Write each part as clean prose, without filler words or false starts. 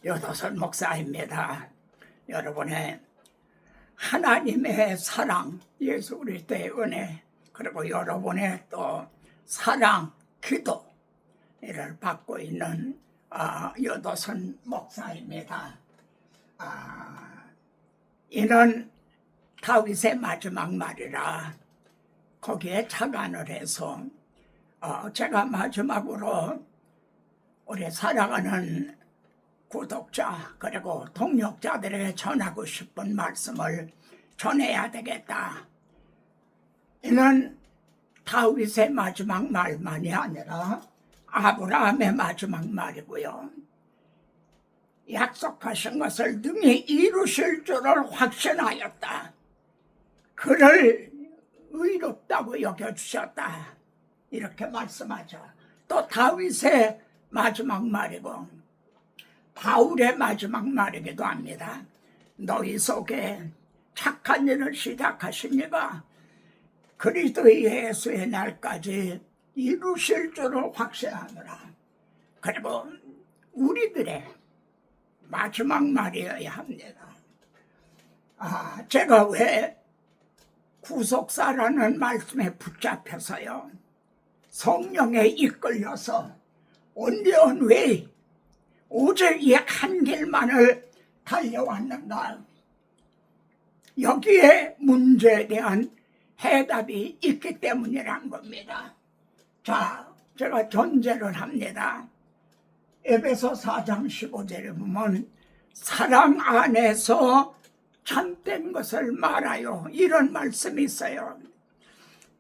여도선 목사입니다. 여러분의 하나님의 사랑, 예수 그리스도의 은혜, 그리고 여러분의 또 사랑, 기도를 받고 있는 여도선 목사입니다. 이는 다윗의 마지막 말이라 거기에 착안을 해서 제가 마지막으로 우리 사랑하는 구독자 그리고 동역자들에게 전하고 싶은 말씀을 전해야 되겠다. 이는 다윗의 마지막 말만이 아니라 아브라함의 마지막 말이고요. 약속하신 것을 능히 이루실 줄을 확신하였다. 그를 의롭다고 여겨주셨다. 이렇게 말씀하죠. 또 다윗의 마지막 말이고 바울의 마지막 말이기도 합니다. 너희 속에 착한 일을 시작하신 이가 그리스도 예수의 날까지 이루실 줄을 확신하노라. 그리고 우리들의 마지막 말이어야 합니다. 제가 왜 구속사라는 말씀에 붙잡혀서요, 성령에 이끌려서 온리온 웨이 오직 이 한 길만을 달려왔는가? 여기에 문제에 대한 해답이 있기 때문이란 겁니다. 자, 제가 전제를 합니다. 에베소 4장 15절에 보면 사랑 안에서 참된 것을 말하여, 이런 말씀이 있어요.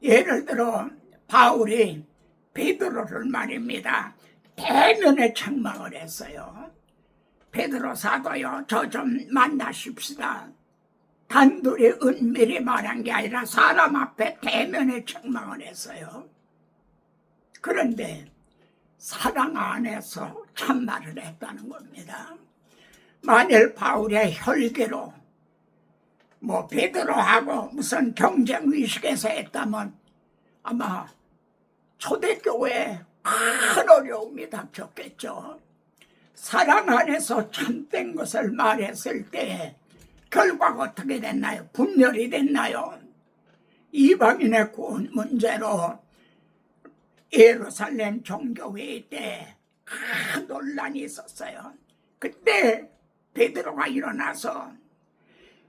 예를 들어 바울이 베드로를 말입니다, 대면에 책망을 했어요. 베드로 사도요, 저 좀 만나십시다. 단둘이 은밀히 말한 게 아니라 사람 앞에 대면에 책망을 했어요. 그런데 사랑 안에서 참말을 했다는 겁니다. 만일 바울의 혈기로 베드로하고 무슨 경쟁의식에서 했다면 아마 초대교회에 큰 어려움이 닥쳤겠죠. 사랑 안에서 참된 것을 말했을 때 결과가 어떻게 됐나요? 분열이 됐나요? 이방인의 구원 문제로 예루살렘 종교회의 때 큰 논란이 있었어요. 그때 베드로가 일어나서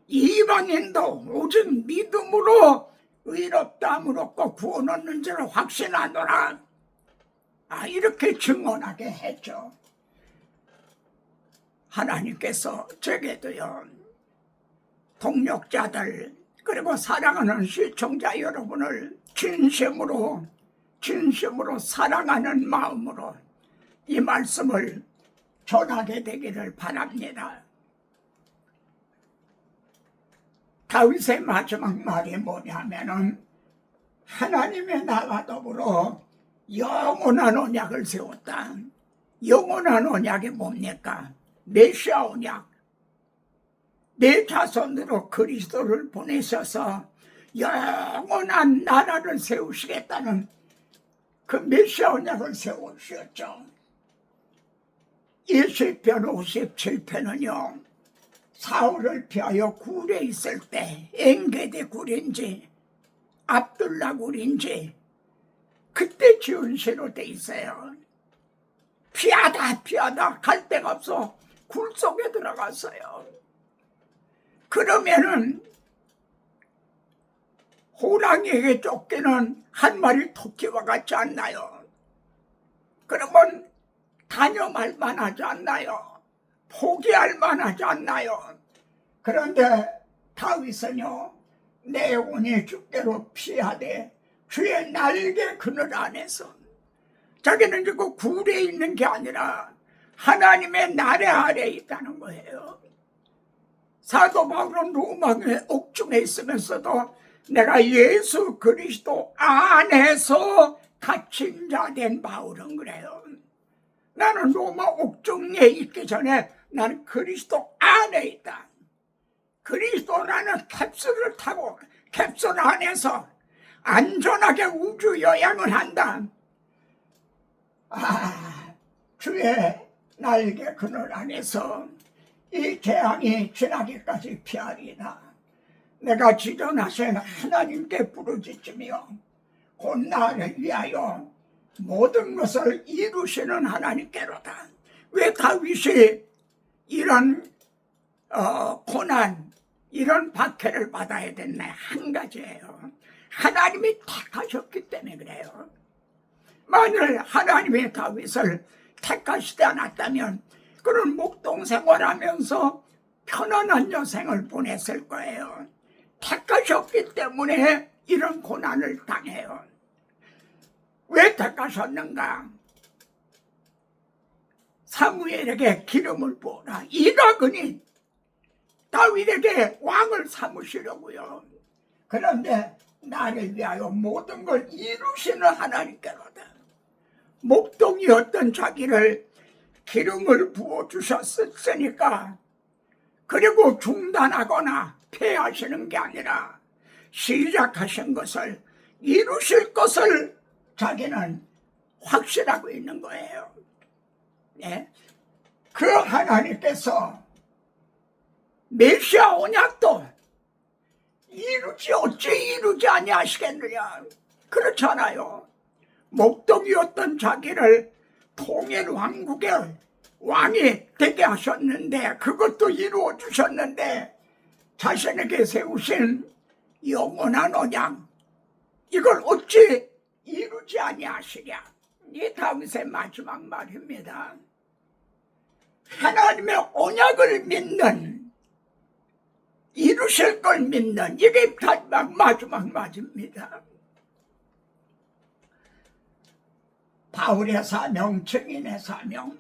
이방인도 오직 믿음으로 의롭다함으로 꼭 구원 얻는 줄을 확신하노라. 이렇게 증언하게 했죠. 하나님께서 제게도요, 동역자들 그리고 사랑하는 시청자 여러분을 진심으로 사랑하는 마음으로 이 말씀을 전하게 되기를 바랍니다. 다윗의 마지막 말이 뭐냐면은 하나님의 나와 더불어 영원한 언약을 세웠다. 영원한 언약이 뭡니까? 메시아 언약. 내 자손으로 그리스도를 보내셔서 영원한 나라를 세우시겠다는 그 메시아 언약을 세우셨죠. 예시편 57편은요, 사울을 피하여 굴에 있을 때 엔게디 굴인지 압둘라 굴인지 그때 지은 시로 돼 있어요. 피하다 갈 데가 없어 굴 속에 들어갔어요. 그러면은 호랑이에게 쫓기는 한 마리 토끼와 같지 않나요? 그러면 단념할 만하지 않나요? 포기할 만하지 않나요? 그런데 다윗은요, 내 영혼이 주께로 피하되 주의 날개 그늘 안에서, 자기는 그 굴에 있는 게 아니라 하나님의 나래 아래에 있다는 거예요. 사도 바울은 로마의 옥중에 있으면서도 내가 예수 그리스도 안에서 갇힌 자 된 바울은 그래요. 나는 로마 옥중에 있기 전에 나는 그리스도 안에 있다. 그리스도라는 캡슐을 타고 캡슐 안에서 안전하게 우주 여행을 한다. 주의 날개 그늘 안에서 이 재앙이 지나기까지 피하리라. 내가 지존하신 하나님께 부르짖으며 곧 나를 위하여 모든 것을 이루시는 하나님께로다. 왜 다윗이 이런 고난, 이런 박해를 받아야 됐나? 한 가지예요. 하나님이 택하셨기 때문에 그래요. 만일 하나님이 다윗을 택하시지 않았다면 그는 목동 생활하면서 편안한 여생을 보냈을 거예요. 택하셨기 때문에 이런 고난을 당해요. 왜 택하셨는가? 사무엘에게 기름을 부어라. 이라그니 다윗에게 왕을 삼으시려고요. 그런데 나를 위하여 모든 걸 이루시는 하나님께로다. 목동이었던 자기를 기름을 부어주셨으니까, 그리고 중단하거나 폐하시는 게 아니라 시작하신 것을 이루실 것을 자기는 확실하고 있는 거예요. 네? 그 하나님께서 메시아 언약도 이루지 어찌 이루지 아니하시겠느냐. 그렇잖아요. 목동이었던 자기를 통일 왕국의 왕이 되게 하셨는데, 그것도 이루어 주셨는데, 자신에게 세우신 영원한 언약, 이걸 어찌 이루지 아니하시랴. 이 다윗의 마지막 말입니다. 하나님의 언약을 믿는, 이루실 걸 믿는, 이게 마지막 말입니다. 바울의 사명, 증인의 사명.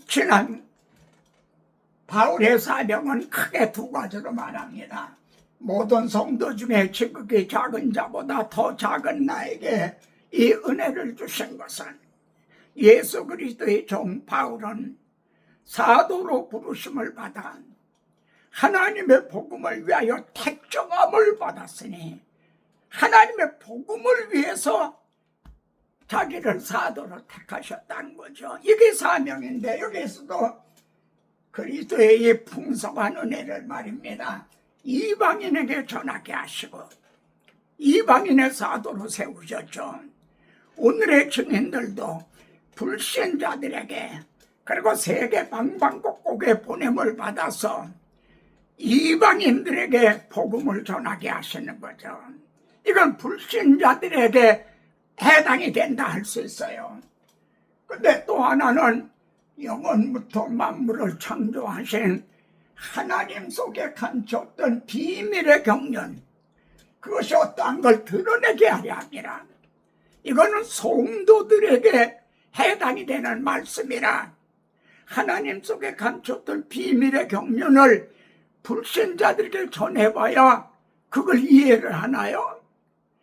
지난 바울의 사명은 크게 두 가지로 말합니다. 모든 성도 중에 지극히 작은 자보다 더 작은 나에게 이 은혜를 주신 것은 예수 그리스도의 종 바울은 사도로 부르심을 받아 하나님의 복음을 위하여 택정함을 받았으니, 하나님의 복음을 위해서 자기를 사도로 택하셨다는 거죠. 이게 사명인데, 여기에서도 그리스도의 이 풍성한 은혜를 말입니다. 이방인에게 전하게 하시고 이방인의 사도로 세우셨죠. 오늘의 증인들도 불신자들에게, 그리고 세계 방방곡곡에 보냄을 받아서 이방인들에게 복음을 전하게 하시는 거죠. 이건 불신자들에게 해당이 된다 할 수 있어요. 근데 또 하나는 영원부터 만물을 창조하신 하나님 속에 감췄던 비밀의 경륜, 그것이 어떠한 걸 드러내게 하려 함이라. 이거는 성도들에게 해당이 되는 말씀이라, 하나님 속에 감췄던 비밀의 경륜을 불신자들에게 전해봐야 그걸 이해를 하나요?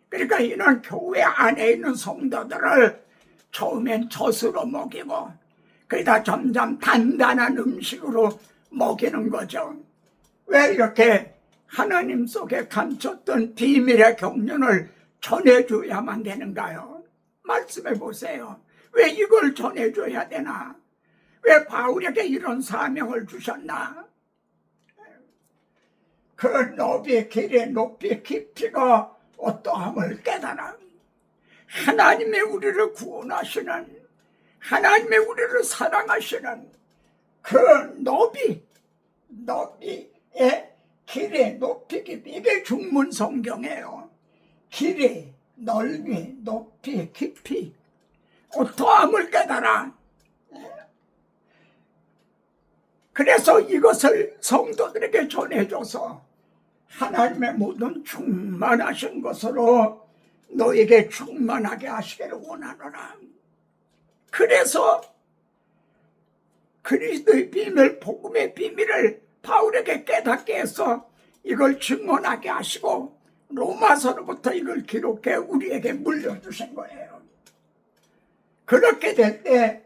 그러니까 이런 교회 안에 있는 성도들을 처음엔 젖으로 먹이고, 그러다 점점 단단한 음식으로 먹이는 거죠. 왜 이렇게 하나님 속에 감췄던 비밀의 경륜을 전해줘야만 되는가요? 말씀해 보세요. 왜 이걸 전해줘야 되나? 왜 바울에게 이런 사명을 주셨나? 그 너비, 길의 높이, 깊이가 어떠함을 깨달아 하나님의 우리를 구원하시는, 하나님의 우리를 사랑하시는 그 너비의 길의 높이, 깊이, 이게 중문 성경이에요. 길이, 넓이, 높이, 깊이, 어떠함을 깨달아. 그래서 이것을 성도들에게 전해줘서 하나님의 모든 충만하신 것으로 너에게 충만하게 하시기를 원하노라. 그래서 그리스도의 비밀, 복음의 비밀을 바울에게 깨닫게 해서 이걸 증언하게 하시고 로마서로부터 이걸 기록해 우리에게 물려주신 거예요. 그렇게 될 때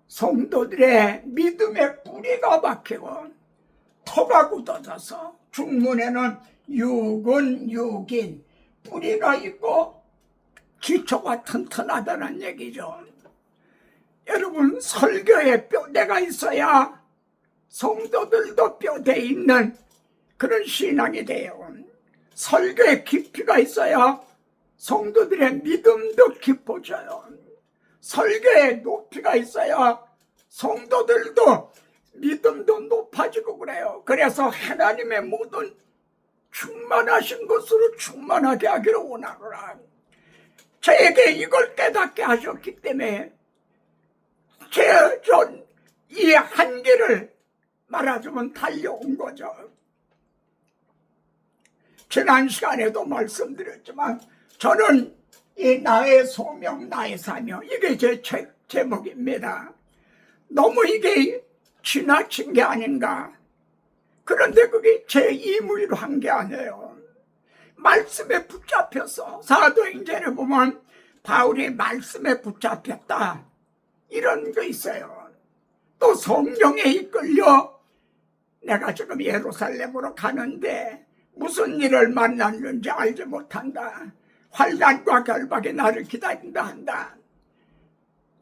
성도들의 믿음의 뿌리가 박히고 터가 굳어져서, 중문에는 육은 육인, 뿌리가 있고 기초가 튼튼하다는 얘기죠. 여러분, 설교에 뼈대가 있어야 성도들도 뼈대 있는 그런 신앙이 돼요. 설교에 깊이가 있어야 성도들의 믿음도 깊어져요. 설교에 높이가 있어야 성도들도 믿음도 높아지고 그래요. 그래서 하나님의 모든 충만하신 것으로 충만하게 하기를 원하노라. 저에게 이걸 깨닫게 하셨기 때문에 전 이 한계를 말하자면 달려온 거죠. 지난 시간에도 말씀드렸지만 저는 이 나의 소명 나의 사명, 이게 제 제목입니다. 너무 이게 지나친 게 아닌가. 그런데 그게 제 임의로 한 게 아니에요. 말씀에 붙잡혀서 사도행전에 보면 바울이 말씀에 붙잡혔다 이런 거 있어요. 또 성령에 이끌려 내가 지금 예루살렘으로 가는데 무슨 일을 만났는지 알지 못한다. 환난과 결박이 나를 기다린다 한다.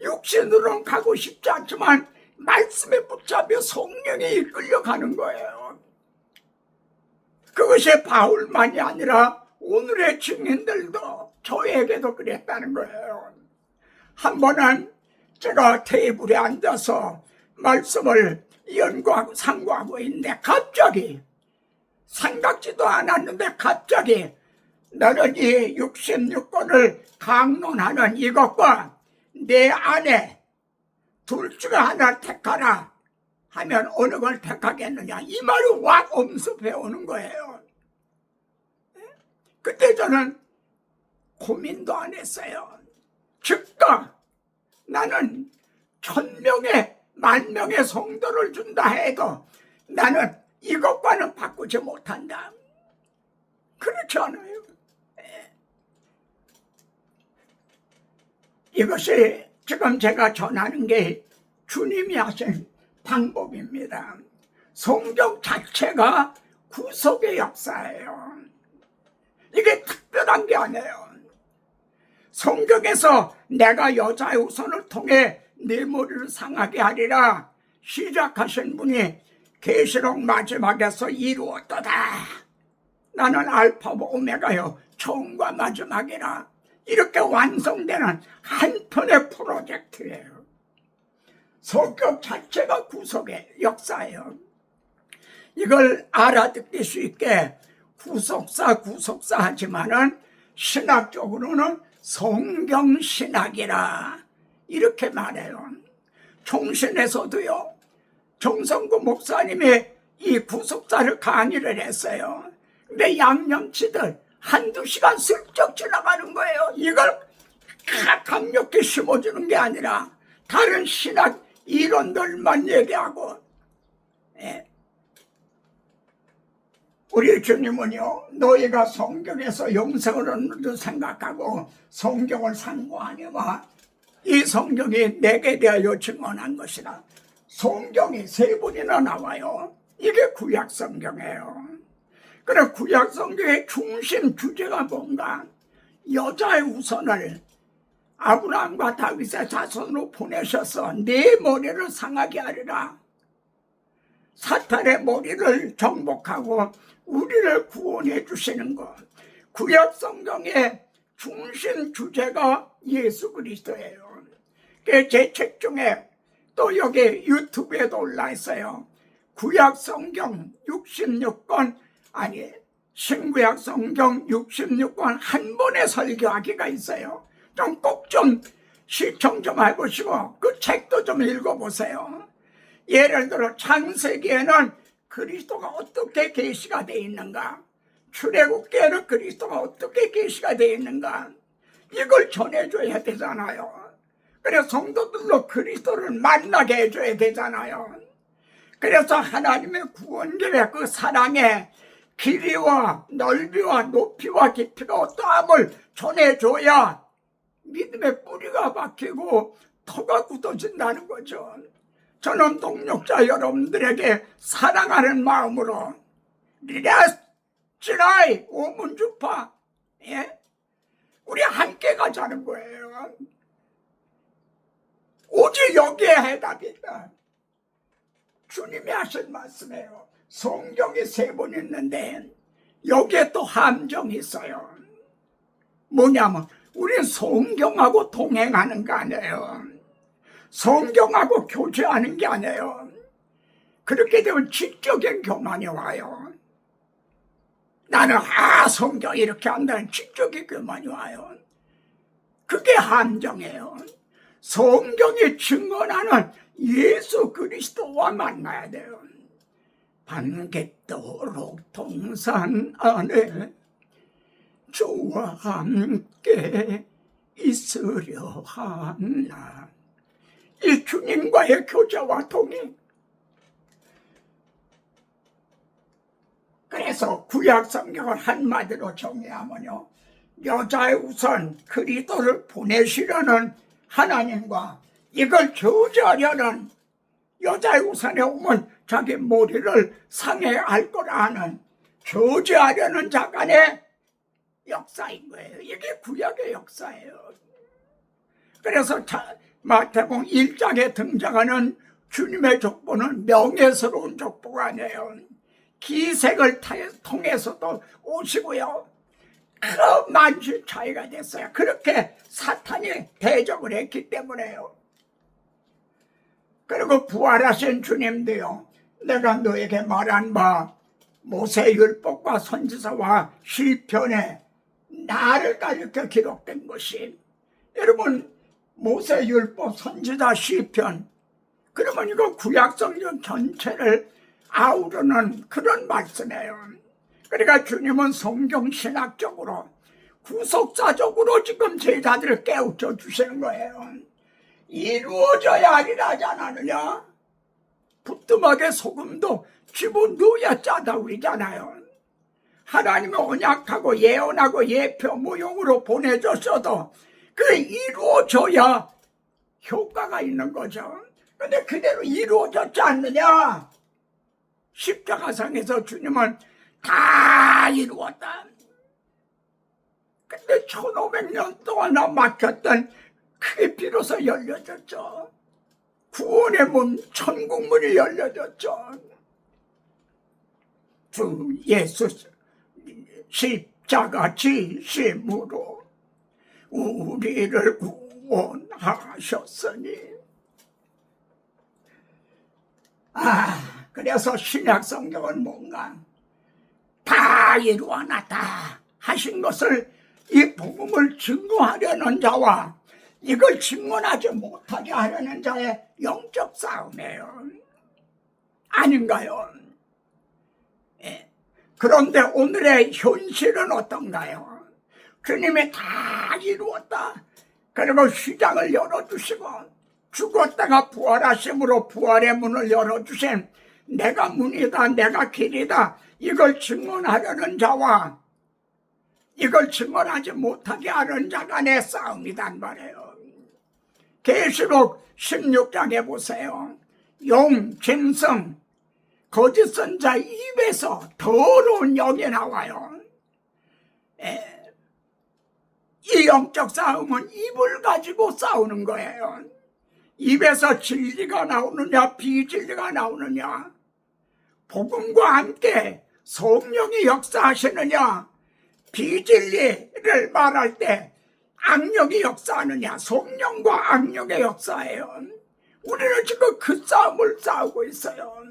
육신으로는 가고 싶지 않지만 말씀에 붙잡혀 성령에 이끌려 가는 거예요. 그것이 바울만이 아니라 오늘의 증인들도 저에게도 그랬다는 거예요. 한 번은 제가 테이블에 앉아서 말씀을 연구하고 상고하고 있는데 갑자기 생각지도 않았는데 갑자기 너는 이 66권을 강론하는 이것과 내 아내 둘 중에 하나를 택하라 하면 어느 걸 택하겠느냐, 이 말이 확 엄습해 오는 거예요. 그때 저는 고민도 안 했어요. 즉각 나는 1000명의 10,000명의 성도를 준다 해도 나는 이것과는 바꾸지 못한다. 그렇지 않아요? 이것이 지금 제가 전하는 게 주님이 하신 방법입니다. 성경 자체가 구속의 역사예요. 이게 특별한 게 아니에요. 성경에서 내가 여자의 후손을 통해 네 머리를 상하게 하리라 시작하신 분이 계시록 마지막에서 이루었도다. 나는 알파고 오메가요 처음과 마지막이라. 이렇게 완성되는 한 편의 프로젝트예요. 성경 자체가 구속의 역사예요. 이걸 알아듣기 쉽게 구속사 하지만은 신학적으로는 성경신학이라 이렇게 말해요. 총신에서도요, 정성구 목사님이 이 구속사를 강의를 했어요. 근데 양념치들 한두 시간 슬쩍 지나가는 거예요. 이걸 강력히 심어주는 게 아니라 다른 신학 이론들만 얘기하고. 우리 주님은요, 너희가 성경에서 영생을 얻는 줄 생각하고 성경을 상고하니와 이 성경이 내게 대하여 증언한 것이라. 성경이 3번이나 나와요. 이게 구약 성경이에요. 그래, 구약 성경의 중심 주제가 뭔가? 여자의 후손을 아브라함과 다윗의 자손으로 보내셔서 네 머리를 상하게 하리라. 사탄의 머리를 정복하고 우리를 구원해 주시는 것. 구약 성경의 중심 주제가 예수 그리스도예요. 제 책 중에 또 여기 유튜브에도 올라 있어요. 구약 성경 66권, 아니 신구약 성경 66권 한 번에 설교하기가 있어요. 좀 꼭 좀 시청 좀 해보시고 그 책도 좀 읽어보세요. 예를 들어 창세기에는 그리스도가 어떻게 계시가 되어 있는가, 출애굽기에는 그리스도가 어떻게 계시가 되어 있는가, 이걸 전해줘야 되잖아요. 그래서 성도들로 그리스도를 만나게 해줘야 되잖아요. 그래서 하나님의 구원 계획, 그 사랑의 길이와 넓이와 높이와 깊이가 어떠함을 전해줘야 믿음의 뿌리가 박히고 터가 굳어진다는 거죠. 저는 동력자 여러분들에게 사랑하는 마음으로 리라스 지라이 오문주파, 우리 함께 가자는 거예요. 오직 여기에 해답이 있다. 주님이 하신 말씀이에요. 성경이 3번 있는데 여기에 또 함정이 있어요. 뭐냐면 우리는 성경하고 동행하는 거 아니에요. 성경하고 교제하는 게 아니에요. 그렇게 되면 지적인 교만이 와요. 나는 성경 이렇게 한다는 지적인 교만이 와요. 그게 함정이에요. 성경이 증언하는 예수 그리스도와 만나야 돼요. 반갯도록 동산 안에 주와 함께 있으려 하나. 이 주님과의 교제와 동행. 그래서 구약 성경을 한마디로 정의하면요, 여자의 우선 그리스도를 보내시려는 하나님과 이걸 저지하려는 여자의 우선에 오면 자기 머리를 상해할 거라 하는 저지하려는 자 간의 역사인 거예요. 이게 구약의 역사예요. 그래서 마태복음 1장에 등장하는 주님의 족보는 명예스러운 족보가 아니에요. 기색을 통해서도 오시고요. 그 만실 차이가 됐어요. 그렇게 사탄이 대적을 했기 때문에요. 그리고 부활하신 주님도요, 내가 너에게 말한 바 모세율법과 선지서와 시편에 나를 가리켜 기록된 것이, 여러분 모세율법, 선지자, 시편, 그러면 이거 구약성경 전체를 아우르는 그런 말씀이에요. 그러니까 주님은 성경신학적으로 구속사적으로 지금 제자들을 깨우쳐 주시는 거예요. 이루어져야 하리라 하지 않았느냐? 부뚜막에 소금도 집어넣어야 짜다고 그러잖아요. 하나님이 언약하고 예언하고 예표 무용으로 보내줬어도 그 이루어져야 효과가 있는 거죠. 근데 그대로 이루어졌지 않느냐? 십자가상에서 주님은 다 이루었다. 근데 1500년 동안 막혔던 그게 비로소 열려졌죠. 구원의 문, 천국 문이 열려졌죠. 주 예수 십자가 지심으로 우리를 구원하셨으니. 그래서 신약 성경은 뭔가 다 이루어놨다 하신 것을, 이 복음을 증거하려는 자와 이걸 증언하지 못하게 하려는 자의 영적 싸움이에요. 아닌가요? 예. 그런데 오늘의 현실은 어떤가요? 주님이 다 이루었다. 그리고 시장을 열어주시고 죽었다가 부활하심으로 부활의 문을 열어주신 내가 문이다, 내가 길이다, 이걸 증언하려는 자와 이걸 증언하지 못하게 하는 자 간의 싸움이란 말이에요. 계시록 16장에 보세요. 용, 짐승, 거짓 선자 입에서 더러운 영이 나와요. 이 영적 싸움은 입을 가지고 싸우는 거예요. 입에서 진리가 나오느냐 비진리가 나오느냐, 복음과 함께 성령이 역사하시느냐, 비진리를 말할 때 악령이 역사하느냐, 성령과 악령의 역사예요. 우리는 지금 그 싸움을 싸우고 있어요.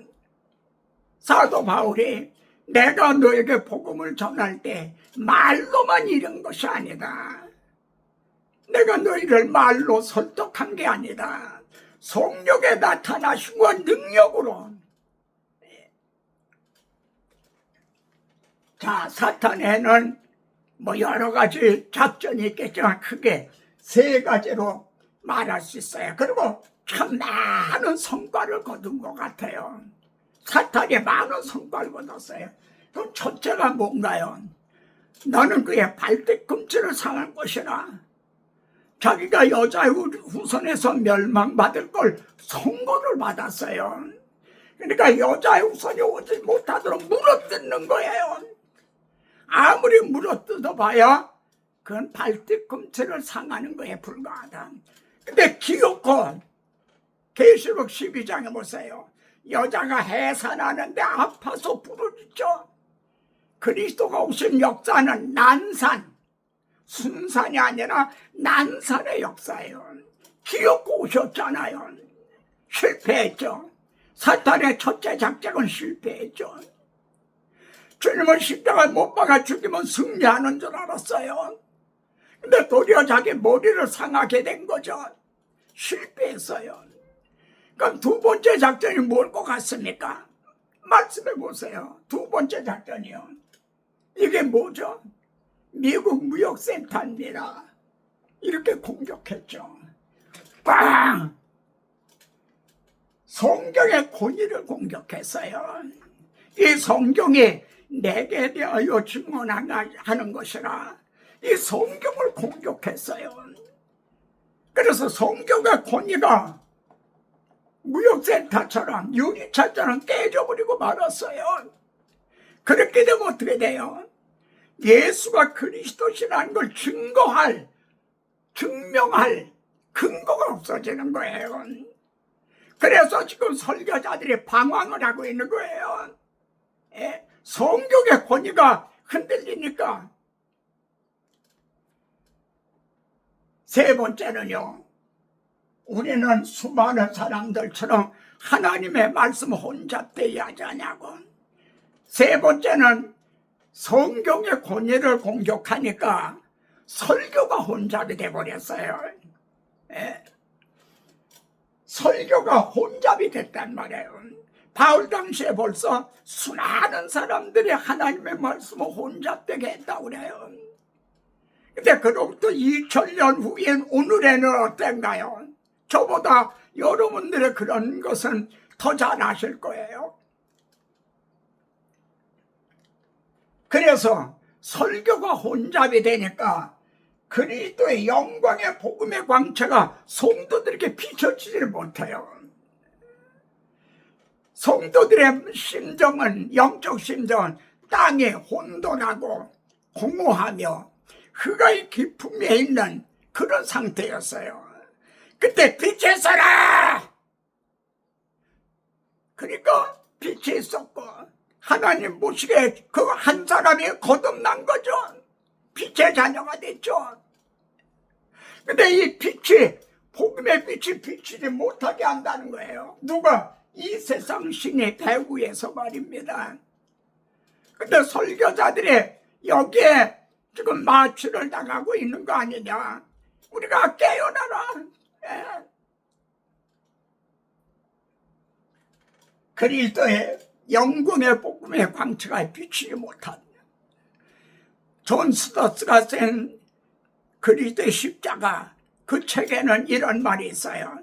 사도 바울이 내가 너에게 복음을 전할 때 말로만 이룬 것이 아니다. 내가 너희를 말로 설득한 게 아니다. 성령에 나타나신과 능력으로. 자, 사탄에는 뭐 여러 가지 작전이 있겠지만 크게 3가지로 말할 수 있어요. 그리고 참 많은 성과를 거둔 것 같아요. 사탄이 많은 성과를 거뒀어요. 그럼 첫째가 뭔가요? 너는 그의 발뒤꿈치를 상할 것이라. 자기가 여자의 후손에서 멸망받을 걸 선고를 받았어요. 그러니까 여자의 후손이 오지 못하도록 물어뜯는 거예요. 아무리 물어뜯어봐야 그건 발뒤꿈치를 상하는 거에 불과하다. 근데 기어코 계시록 12장에 보세요. 여자가 해산하는데 아파서 부르짖죠. 그리스도가 오신 역사는 난산, 순산이 아니라 난산의 역사예요. 기어코 오셨잖아요. 실패했죠. 사탄의 첫째 작전은 실패했죠. 주님은 십자가에 못 박아 죽이면 승리하는 줄 알았어요. 근데 도리어 자기 머리를 상하게 된 거죠. 실패했어요. 그럼 두 번째 작전이 뭘 것 같습니까? 말씀해 보세요. 두 번째 작전이요. 이게 뭐죠? 미국 무역센터입니다. 이렇게 공격했죠. 빵! 성경의 권위를 공격했어요. 이 성경이 내게 대하여 증언하는 것이라 이 성경을 공격했어요. 그래서 성경의 권위가 무역센터처럼 유리창처럼 깨져버리고 말았어요. 그렇게 되면 어떻게 돼요? 예수가 그리스도시라는 걸 증명할 근거가 없어지는 거예요. 그래서 지금 설교자들이 방황을 하고 있는 거예요. 성경의 권위가 흔들리니까. 세 번째는요, 우리는 수많은 사람들처럼 하나님의 말씀 혼잡되어야 하지 않냐고. 세 번째는 성경의 권위를 공격하니까 설교가 혼잡이 돼버렸어요. 설교가 혼잡이 됐단 말이에요. 바울 당시에 벌써 수많은 사람들이 하나님의 말씀을 혼잡되게 했다고 그래요. 근데 그로부터 2000년 후인 오늘에는 어떤가요? 저보다 여러분들의 그런 것은 더 잘 아실 거예요. 그래서 설교가 혼잡이 되니까 그리스도의 영광의 복음의 광채가 성도들에게 비춰지지를 못해요. 성도들의 심정은, 영적 심정은 땅에 혼돈하고 공허하며 흑암의 깊음에 있는 그런 상태였어요. 그때 빛이 있어라! 그러니까 빛이 있었고 하나님 보시기에 그 한 사람이 거듭난 거죠. 빛의 자녀가 됐죠. 근데 이 빛이, 복음의 빛이 비치지 못하게 한다는 거예요. 누가? 이 세상 신의 배후에서 말입니다. 근데 설교자들이 여기에 지금 마취를 당하고 있는 거 아니냐. 우리가 깨어나라. 그리스도의 영광의 복음의 광채가 비치지 못한 존 스토츠가 쓴 그리스도의 십자가, 그 책에는 이런 말이 있어요.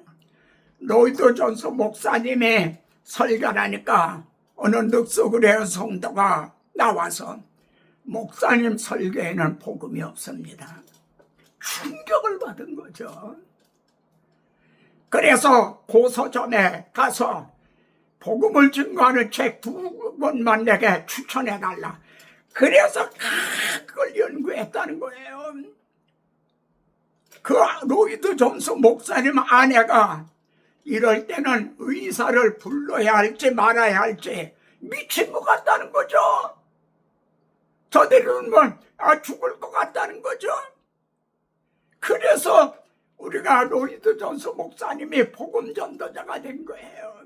로이드 존스 목사님이 설교를 하니까 어느 늑소그레 성도가 나와서 목사님 설교에는 복음이 없습니다. 충격을 받은 거죠. 그래서 고서점에 가서 복음을 증거하는 책 2권만 내게 추천해달라. 그래서 그걸 연구했다는 거예요. 그 로이드 존스 목사님 아내가 이럴 때는 의사를 불러야 할지 말아야 할지 미친 것 같다는 거죠. 저들은 죽을 것 같다는 거죠. 그래서 우리가 로이드 존스 목사님이 복음 전도자가 된 거예요.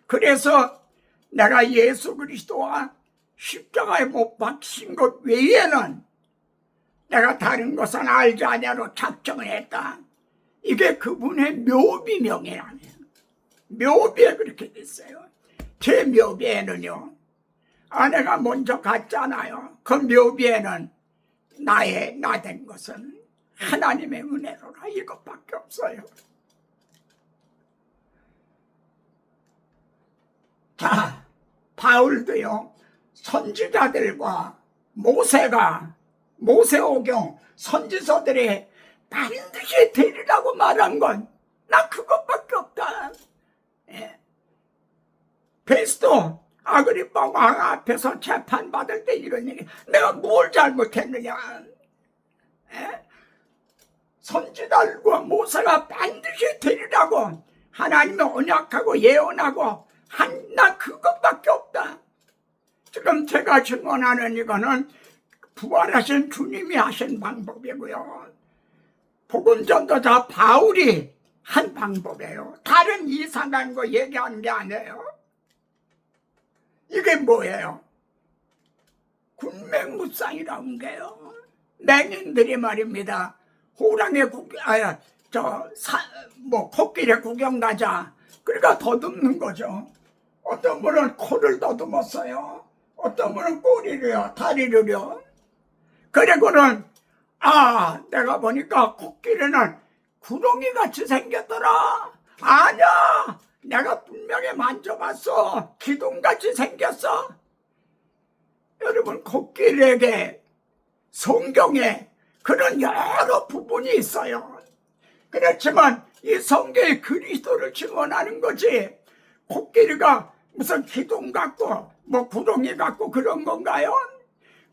그래서 내가 예수 그리스도와 십자가에 못 박힌 것 외에는 내가 다른 것은 알지 아니하로 작정을 했다. 이게 그분의 묘비명이라면 묘비에 그렇게 됐어요. 제 묘비에는요, 아내가 먼저 갔잖아요. 그 묘비에는 나 된 것은 하나님의 은혜로라, 이것밖에 없어요. 자, 바울도요, 선지자들과 모세오경 선지서들이 반드시 되리라고 말한 건 나 그것밖에 없다. 베스도 아그리파 왕 앞에서 재판받을 때 이런 얘기, 내가 뭘 잘못했느냐. 선지자들과 모세가 반드시 되리라고 하나님이 언약하고 예언하고 한 나 그것밖에 없다. 지금 제가 증언하는 이거는 부활하신 주님이 하신 방법이고요. 복음 전도자 바울이 한 방법이에요. 다른 이상한 거 얘기하는 게 아니에요. 이게 뭐예요? 군맹무쌍이라는 게요. 맹인들이 말입니다. 호랑이 코끼리 구경 가자. 그러니까 더듬는 거죠. 어떤 분은 코를 더듬었어요. 어떤 분은 꼬리를요, 다리를요. 그리고는 내가 보니까 코끼리는 구렁이 같이 생겼더라. 아니야, 내가 분명히 만져봤어. 기둥같이 생겼어. 여러분, 코끼리에게 성경에 그런 여러 부분이 있어요. 그렇지만 이 성경에 그리스도를 증언하는 거지, 코끼리가 무슨 기둥 같고 뭐 구렁이 같고 그런 건가요?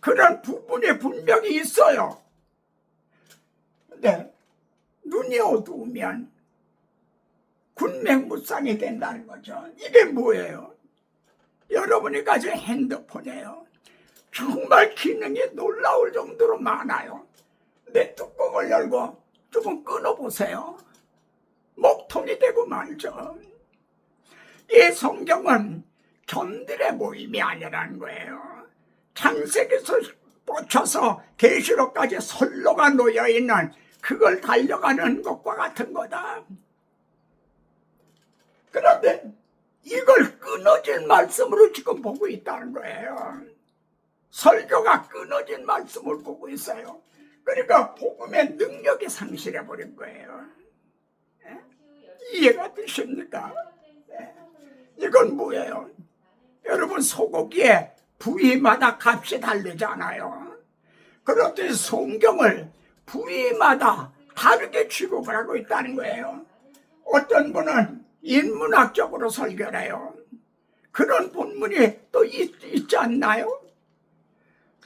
그런 부분이 분명히 있어요. 근데 눈이 어두우면 군맹무쌍이 된다는 거죠. 이게 뭐예요? 여러분이 가진 핸드폰이에요. 정말 기능이 놀라울 정도로 많아요. 내 뚜껑을 열고 조금 끊어보세요. 먹통이 되고 말죠. 이 성경은 견들의 모임이 아니라는 거예요. 창세기에서 뻗쳐서 계시록까지 선로가 놓여있는 그걸 달려가는 것과 같은 거다. 그런데 이걸 끊어진 말씀으로 지금 보고 있다는 거예요. 설교가 끊어진 말씀을 보고 있어요. 그러니까 복음의 능력이 상실해버린 거예요. 이해가 되십니까? 이건 뭐예요? 여러분, 소고기에 부위마다 값이 다르잖아요. 그런데 성경을 부위마다 다르게 취급을 하고 있다는 거예요. 어떤 분은 인문학적으로 설교를 해요. 그런 본문이 또 있지 않나요?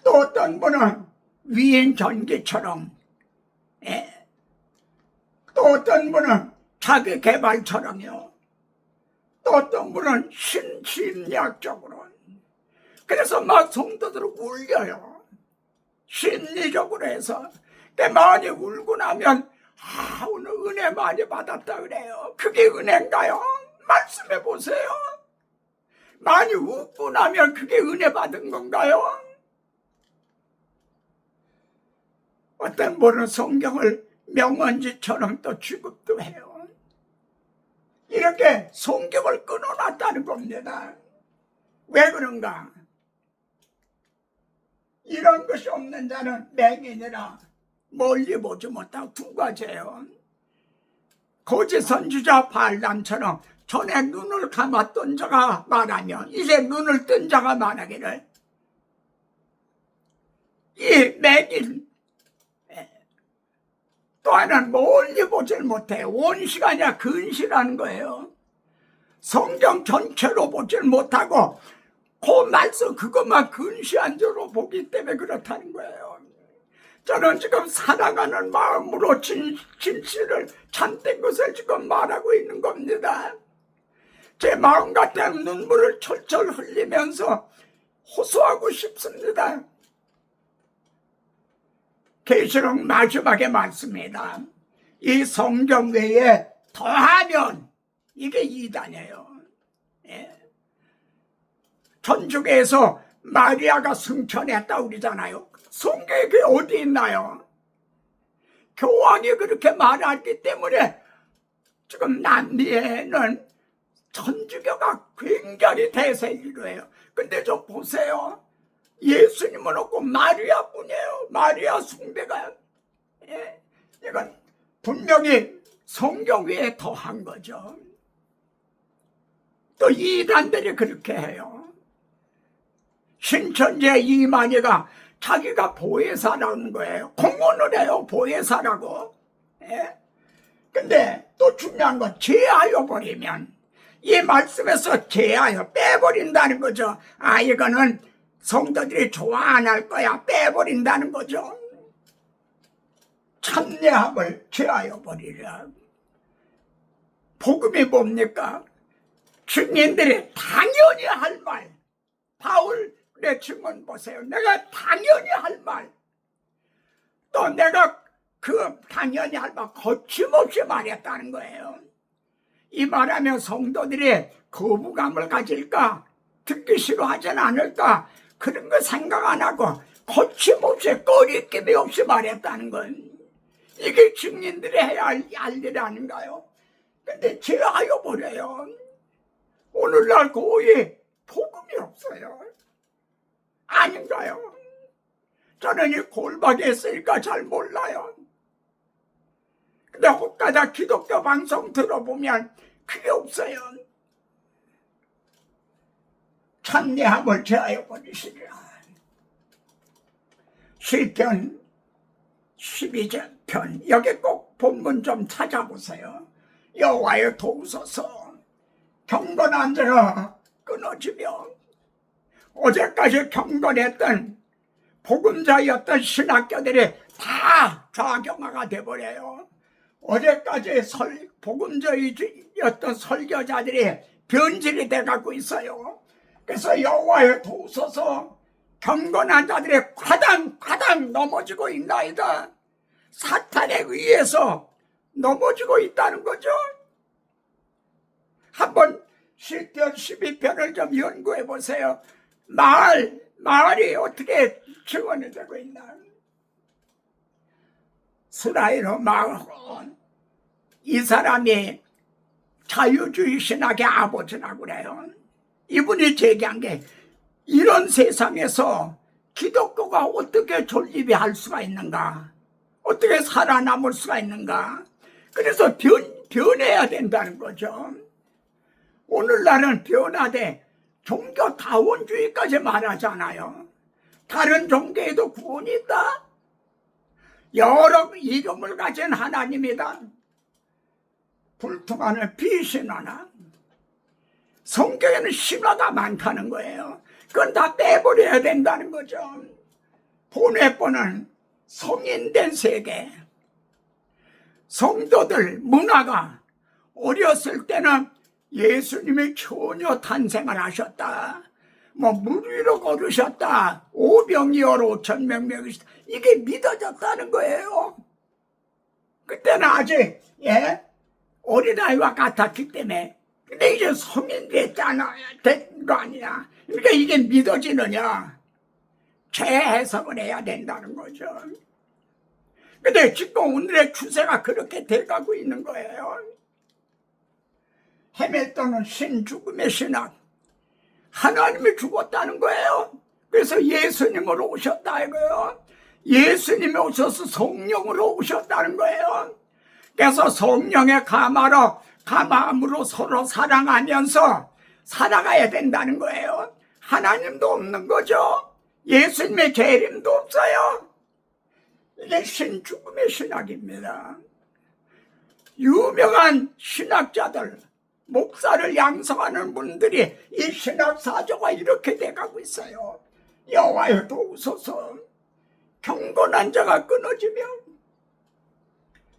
또 어떤 분은 위인 전기처럼, 또 어떤 분은 자기 개발처럼요. 또 어떤 분은 심리학적으로. 그래서 막 성도들을 울려요. 심리적으로 해서. 근데 많이 울고 나면 오늘 은혜 많이 받았다 그래요. 그게 은혜인가요? 말씀해 보세요. 많이 웃고 나면 그게 은혜 받은 건가요? 어떤 분은 성경을 명언지처럼 또 취급도 해요. 이렇게 성경을 끊어놨다는 겁니다. 왜 그런가? 이런 것이 없는 자는 맹인이라 멀리 보지 못하고 두 가지예요. 거짓 선지자 발람처럼 전에 눈을 감았던 자가 말하면 이제 눈을 뜬 자가 말하기를, 이 맹인 또 하나는 멀리 보질 못해. 원시가 아니라 근시라는 거예요. 성경 전체로 보질 못하고 그 말씀 그것만 근시한 줄로 보기 때문에 그렇다는 거예요. 저는 지금 살아가는 마음으로 진실을, 참된 것을 지금 말하고 있는 겁니다. 제 마음 같은 눈물을 철철 흘리면서 호소하고 싶습니다. 계시록 마지막에 말씀입니다. 이 성경 외에 더하면 이게 이단이에요. 천주교에서 마리아가 승천했다 그러잖아요. 성경에 그게 어디 있나요? 교황이 그렇게 말하기 때문에 지금 남미에는 천주교가 굉장히 대세이기로 해요. 근데 좀 보세요. 예수님은 없고 마리아뿐이에요. 마리아 숭배가. 이건 분명히 성경 위에 더한 거죠. 또 이단들이 그렇게 해요. 신천지 이만희가 자기가 보혜사라는 거예요. 공언을 해요. 보혜사라고. 근데 또 중요한 건 제하여 버리면, 이 말씀에서 제하여 빼버린다는 거죠. 이거는 성도들이 좋아 안 할 거야. 빼버린다는 거죠. 참내함을 제하여 버리라. 복음이 뭡니까? 증인들이 당연히 할 말. 바울의 증언 보세요. 내가 당연히 할 말. 또 내가 그 당연히 할 말 거침없이 말했다는 거예요. 이 말하면 성도들이 거부감을 가질까? 듣기 싫어하진 않을까? 그런 거 생각 안 하고 거침없이 꺼리낌이 없이 말했다는 건 이게 증인들이 해야 할 일 아닌가요? 근데 제하여 버려요. 오늘날 거의 복음이 없어요. 아닌가요? 저는 이 골방에 있으니까 잘 몰라요. 근데 혹가다 기독교 방송 들어보면 그게 없어요. 참내함을 제하여 버리시리라. 시편 12편 여기 꼭 본문 좀 찾아보세요. 여호와여 도우소서. 경건한 자가 끊어지며 어제까지 경건했던 복음자였던 신학교들이 다 좌경화가 돼버려요. 어제까지 복음자였던 설교자들이 변질이 돼가고 있어요. 그래서 여호와여 도우소서. 경건한 자들이 과당 넘어지고 있나이다. 사탄에 의해서 넘어지고 있다는 거죠. 한번 시편 12편을 좀 연구해 보세요. 마을이 어떻게 증언이 되고 있나. 스라이로 마을은 이 사람이 자유주의 신학의 아버지라고 그래요. 이분이 제기한 게 이런 세상에서 기독교가 어떻게 존립이 할 수가 있는가? 어떻게 살아남을 수가 있는가? 그래서 변해야 된다는 거죠. 오늘날은 변화돼 종교다원주의까지 말하잖아요. 다른 종교에도 구원이 있다. 여러 이름을 가진 하나님이다. 불통하는 비신화나 성경에는 신화가 많다는 거예요. 그건 다 빼버려야 된다는 거죠. 보내보는 성인된 세계. 성도들 문화가 어렸을 때는 예수님이 처녀 탄생을 하셨다. 물 위로 걸으셨다. 오병이어로 5,000명 먹이셨다. 이게 믿어졌다는 거예요. 그때는 아직 어린아이와 같았기 때문에. 근데 이제 성인 됐잖아. 된 거 아니야. 그러니까 이게 믿어지느냐. 재해석을 해야 된다는 거죠. 근데 지금 오늘의 추세가 그렇게 돼가고 있는 거예요. 해밀턴은 신죽음의 신학. 하나님이 죽었다는 거예요. 그래서 예수님으로 오셨다 이거예요. 예수님이 오셔서 성령으로 오셨다는 거예요. 그래서 성령의 감함으로 서로 사랑하면서 살아가야 된다는 거예요. 하나님도 없는 거죠. 예수님의 재림도 없어요. 이게 신죽음의 신학입니다. 유명한 신학자들, 목사를 양성하는 분들이 이 신학사조가 이렇게 돼가고 있어요. 여호와여 도우소서. 경건한 자가 끊어지면.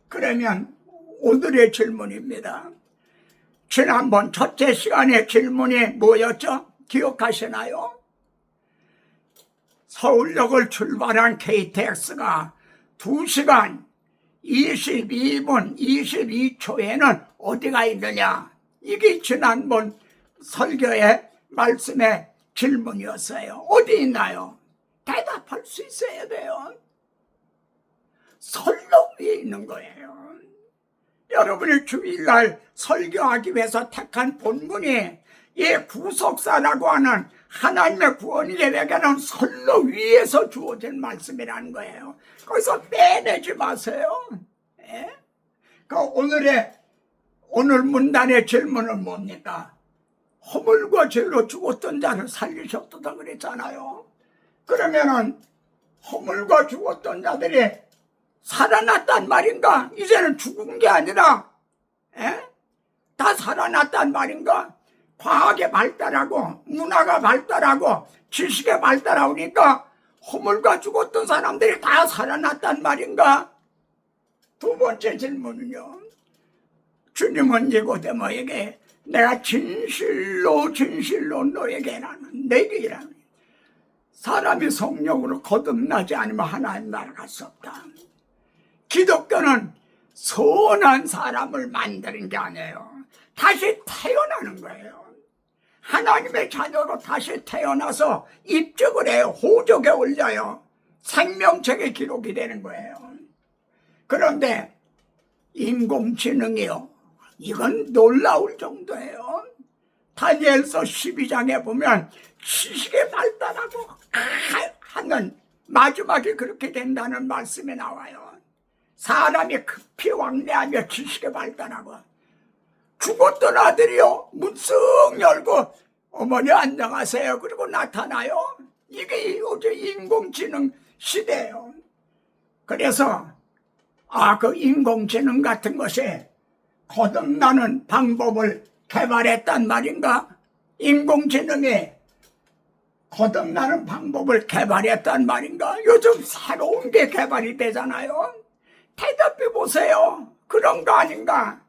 그러면 오늘의 질문입니다. 지난번 첫째 시간의 질문이 뭐였죠? 기억하시나요? 서울역을 출발한 KTX가 2시간 22분 22초에는 어디가 있느냐? 이게 지난번 설교의 말씀의 질문이었어요. 어디 있나요? 대답할 수 있어야 돼요. 설록 위에 있는 거예요. 여러분이 주일날 설교하기 위해서 택한 본문이 이 구속사라고 하는 하나님의 구원 계획에는 설록 위에서 주어진 말씀이라는 거예요. 거기서 빼내지 마세요. 오늘 문단의 질문은 뭡니까? 허물과 죄로 죽었던 자를 살리셨다 그랬잖아요. 그러면은 허물과 죽었던 자들이 살아났단 말인가? 이제는 죽은 게 아니라 다 살아났단 말인가? 과학이 발달하고 문화가 발달하고 지식이 발달하니까 허물과 죽었던 사람들이 다 살아났단 말인가? 두 번째 질문은요. 주님은 니고데모에게 내가 진실로 진실로 너에게 이라는 내게 이라는 사람이 성령으로 거듭나지 않으면 하나님 나라 갈 수 없다. 기독교는 선한 사람을 만드는 게 아니에요. 다시 태어나는 거예요. 하나님의 자녀로 다시 태어나서 입적을 해요. 호적에 올려요. 생명책에 기록이 되는 거예요. 그런데 인공지능이요, 이건 놀라울 정도예요. 다니엘서 12장에 보면 지식의 발달하고 하는 마지막에 그렇게 된다는 말씀이 나와요. 사람이 급히 왕래하며 지식의 발달하고, 죽었던 아들이요 문쓱 열고 어머니 안녕하세요 그리고 나타나요. 이게 요즘 인공지능 시대예요. 그래서 그 인공지능 같은 것이 거듭나는 방법을 개발했단 말인가? 인공지능이 거듭나는 방법을 개발했단 말인가? 요즘 새로운 게 개발이 되잖아요. 대답해 보세요. 그런 거 아닌가?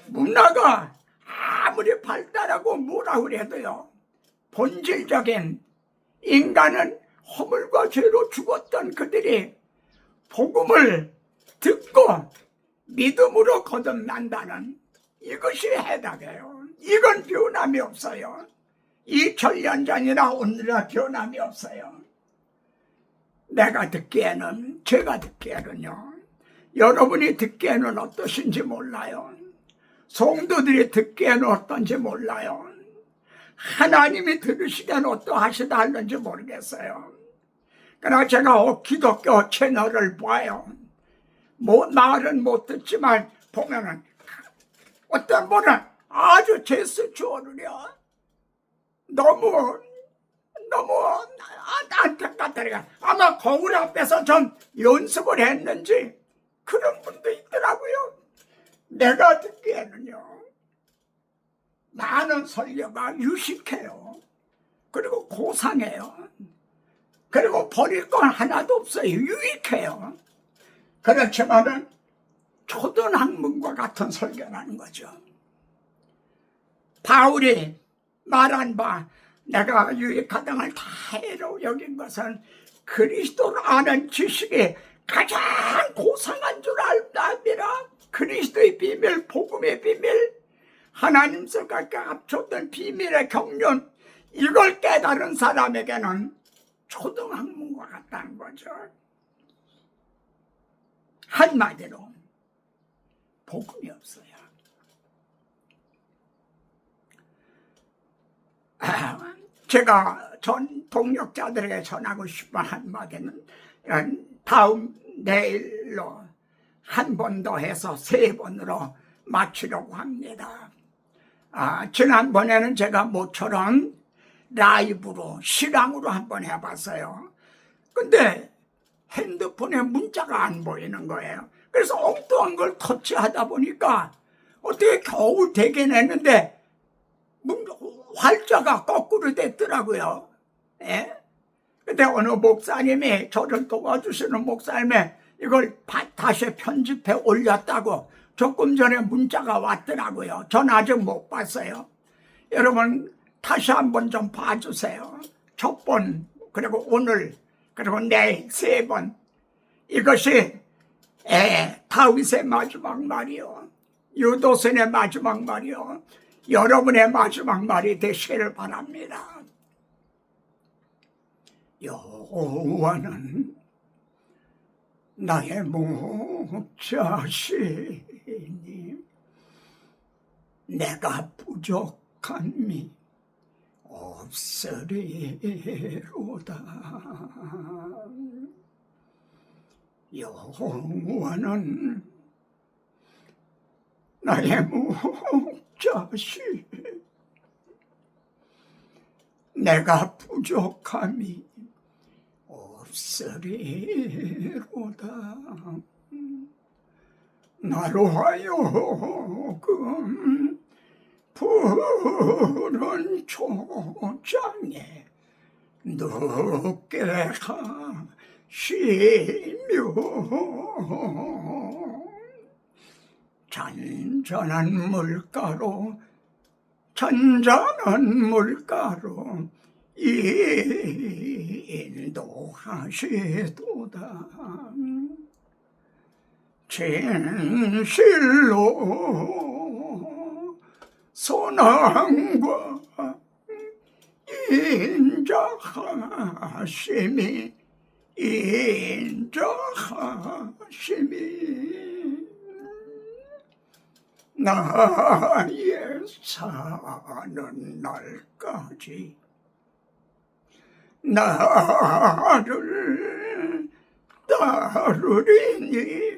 문화가 아무리 발달하고 뭐라 그래도요, 본질적인 인간은 허물과 죄로 죽었던 그들이 복음을 듣고 믿음으로 거듭난다는 이것이 해답이에요. 이건 변함이 없어요. 2000년 전이나 오늘이나 변함이 없어요. 내가 듣기에는, 제가 듣기에는요, 여러분이 듣기에는 어떠신지 몰라요. 성도들이 듣기에는 어떤지 몰라요. 하나님이 들으시기에는 어떠하시다 하는지 모르겠어요. 그러나 제가 기독교 채널을 봐요. 말은 못 듣지만 보면은 어떤 분은 아주 제스처를요, 너무 안타깝다니까. 아마 거울 앞에서 좀 연습을 했는지 그런 분도 있더라고요. 내가 듣기에는요, 많은 설교가 유식해요. 그리고 고상해요. 그리고 버릴 건 하나도 없어요. 유익해요. 그렇지만은 초등학문과 같은 설교라는 거죠. 바울이 말한 바 내가 유익하던 걸 다 해로 여긴 것은 그리스도를 아는 지식이 가장 고상한 줄 알답니다. 그리스도의 비밀, 복음의 비밀, 하나님과 합쳤던 비밀의 경륜, 이걸 깨달은 사람에게는 초등학문과 같다는 거죠. 한마디로 복음이 없어요. 제가 전 동역자들에게 전하고 싶은 한마디는 다음 내일로 한 번 더 해서 3번으로 마치려고 합니다. 지난번에는 제가 모처럼 라이브로 실황으로 한번 해봤어요. 근데 핸드폰에 문자가 안 보이는 거예요. 그래서 엉뚱한 걸 터치하다 보니까 어떻게 겨우 되긴 했는데 활자가 거꾸로 됐더라고요. 예? 근데 어느 목사님이, 저를 도와주시는 목사님이 이걸 다시 편집해 올렸다고 조금 전에 문자가 왔더라고요. 전 아직 못 봤어요. 여러분 다시 한번 좀 봐주세요. 첫 번, 그리고 오늘, 그리고 내일 3번. 이것이 다윗의 마지막 말이요, 유도선의 마지막 말이요, 여러분의 마지막 말이 되시기를 바랍니다. 여호와는 나의 목자시니 내가 부족함이 없으리로다. 여호와는 나의 목자시, 내가 부족함이 없으리로다. 나로 하여금 푸른 초장에 눕게 잔잔한 물가로 잔잔한 물가로 인도하시도다. 진실로 선함과 인자하심이 나의 사는 날까지 나를 따르리니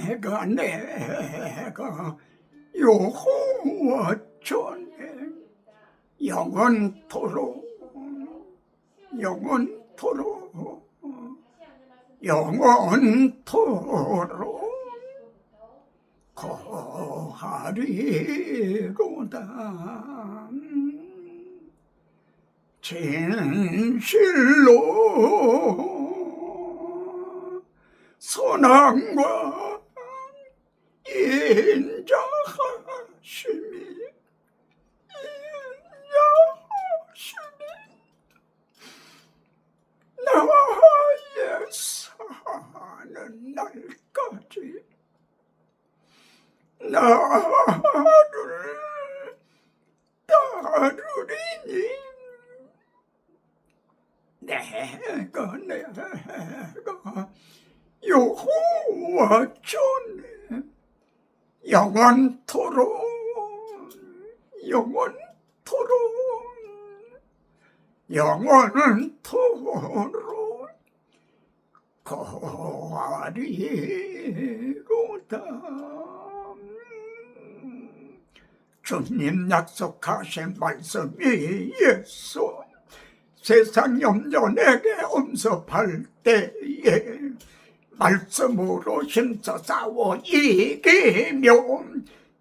내가 여호와 전에 영원토록 거하리로다. 진실로 선함과 인자하심이 나의 사는 날까지 나를 따르리니 내가 여호와 전에 영원토록 거하리로다. 주님 약속하신 말씀이 예수 세상 염려 내게 엄습할 때에 말씀으로 힘써 싸워 이기며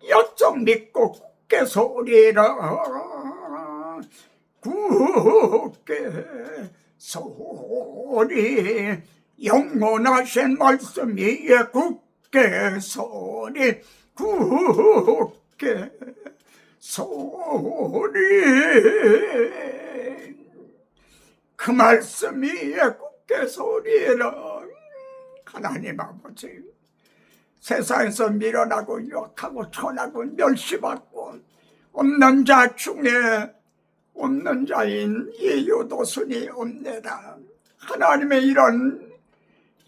약속 믿고 굳게 서리라. 굳게 서리. 영원하신 말씀 위에 굳게 서리. 굳게 서리. 그 말씀 위에 굳게 서리라. 하나님 아버지, 세상에서 밀어나고 유혹하고 천하고 멸시받고 없는 자 중에 없는 자인 이 유도순이 옵니다. 하나님의 이런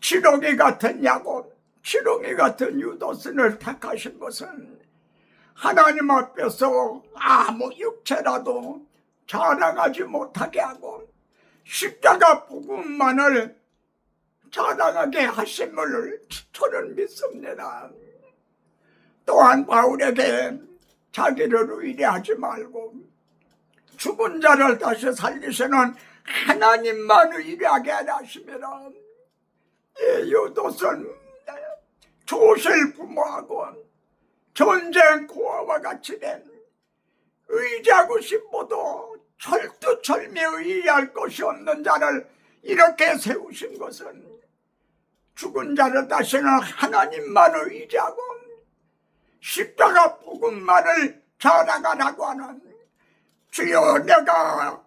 지렁이 같은 야곱, 지렁이 같은 유도순을 택하신 것은 하나님 앞에서 아무 육체라도 자랑하지 못하게 하고 십자가 복음만을 자랑하게 하심을 저는 믿습니다. 또한 바울에게 자기를 의뢰하지 말고 죽은 자를 다시 살리시는 하나님만 의뢰하게 하시면 이 유도선 조실 부모하고 전쟁 고아와 같이 된 의지하고 싶어도 철두철미 의지할 것이 없는 자를 이렇게 세우신 것은 죽은 자를 다시는 하나님만 의지하고 십자가 복음만을 자랑하라고 하는, 주여 내가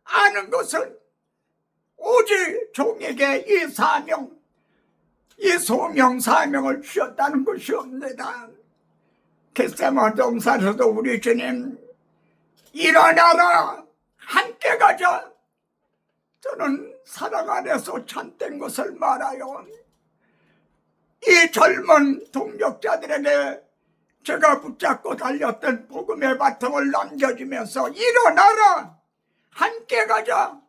아는 것은 오직 종에게 이 사명, 이 소명 사명을 주셨다는 것이옵니다. 겟세마네 동산에서도 우리 주님 일어나라 함께 가자, 저는 사랑 안에서 참된 것을 말하여 이 젊은 동력자들에게 제가 붙잡고 달렸던 복음의 바통을 넘겨주면서 일어나라 함께 가자,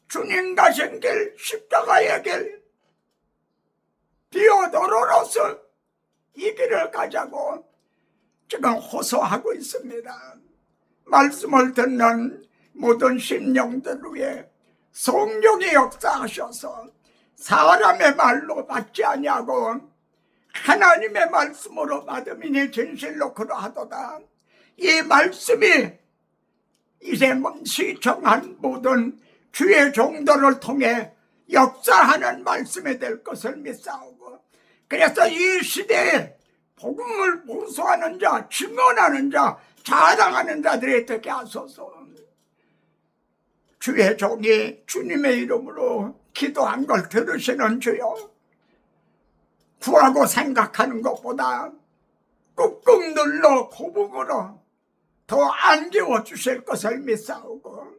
주님 가신 길 십자가의 길 비오도로로서 이 길을 가자고 지금 호소하고 있습니다. 말씀을 듣는 모든 심령들 위해 성령이 역사하셔서 사람의 말로 받지 아니하고 하나님의 말씀으로 받음이니 진실로 그러하도다. 이 말씀이 이제는 시청한 모든 주의 종들을 통해 역사하는 말씀이 될 것을 믿사오고, 그래서 이 시대에 복음을 보수하는 자, 증언하는 자, 자랑하는 자들이 되게 하소서. 주의 종이 주님의 이름으로 기도한 걸 들으시는 주여, 구하고 생각하는 것보다 꾹꾹 눌러 고봉으로 더 안겨워 주실 것을 믿사오고,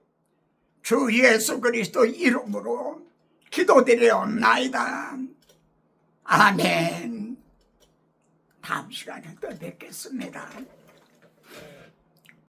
주 예수 그리스도 이름으로 기도드리옵나이다. 아멘. 다음 시간에 또 뵙겠습니다.